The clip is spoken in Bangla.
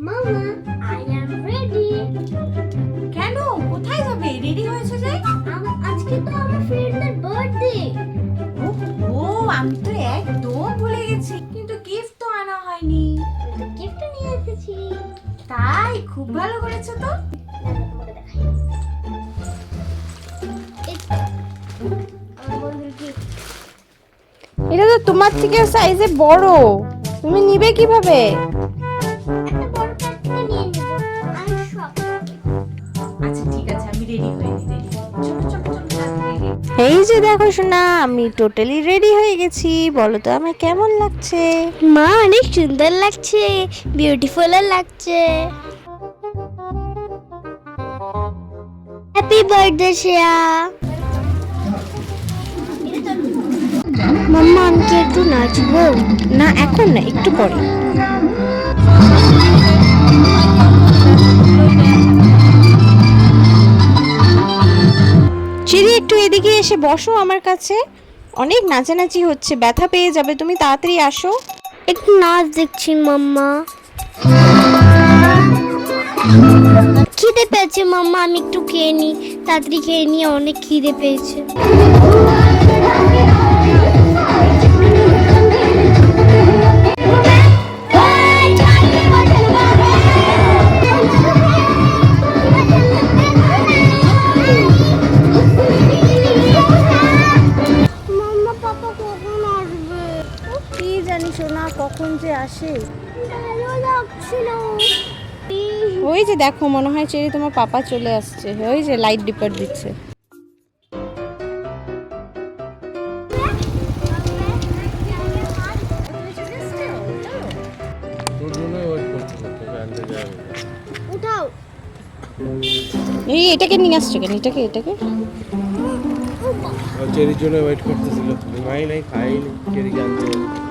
মামা, I am ready. কেন কোথায় যাবে? রেডি হয়েছে যে? আজকে তো আমার ফ্রেন্ডের বার্থডে। ও আমি তো একদম ভুলে গেছি, কিন্তু গিফট তো আনা হয়নি। তো গিফট নিয়ে এসেছি। তাই খুব ভালো করেছো তো। তোমাকে দেখাই। এই আমার বন্ধুর গিফট। এটা তো তোমার থেকে সাইজে বড়, তুমি নিবে কিভাবে? একটা বড় প্যাক থেকে নিয়ে নেব। আমি সব আচ্ছা ঠিক আছে, আমি রেডি হয়ে রেডি। ছোট ছোট ছোট তাড়াতাড়ি। এই যে দেখো শোনা, আমি টোটালি রেডি হয়ে গেছি। বলো তো আমার কেমন লাগছে? মা, অনেক সুন্দর লাগছে, বিউটিফুল লাগছে। Happy birthday Shreya. মাম্মা, আমি কি একটু নাচবো? না এখন না, একটু পরে। চিরি একটু এদিকে এসে বসো আমার কাছে, অনেক নাচানাচি হচ্ছে, ব্যথা পেয়ে যাবে, তুমি তাড়াতাড়ি আসো। একটু নাচ দেখছি মাম্মা। খিদে পেয়েছে মাম্মা, আমি একটু খেয়ে নি। তাড়াতাড়ি খেয়ে নিয়ে, অনেক খিদে পেয়েছে। মাম্মা, পাপা কখন আসবে? কি জানি শোনা কখন যে আসে। ভালো লাগছিল। ওই যে দেখো, মনে হয় চেরি তোমার পাপা চলে আসছে, ওই যে লাইট ডিপার দিচ্ছে। তোর জন্যই ওয়েট করতেছে, তোকে আনতে যাবে। উঠাও। এই এটাকে নিয়ে আসছে কেন? এটাকে ও চেরির জন্য ওয়েট করতেছিল, মাই নাই খাইনি চেরিকে আনতে যাবে।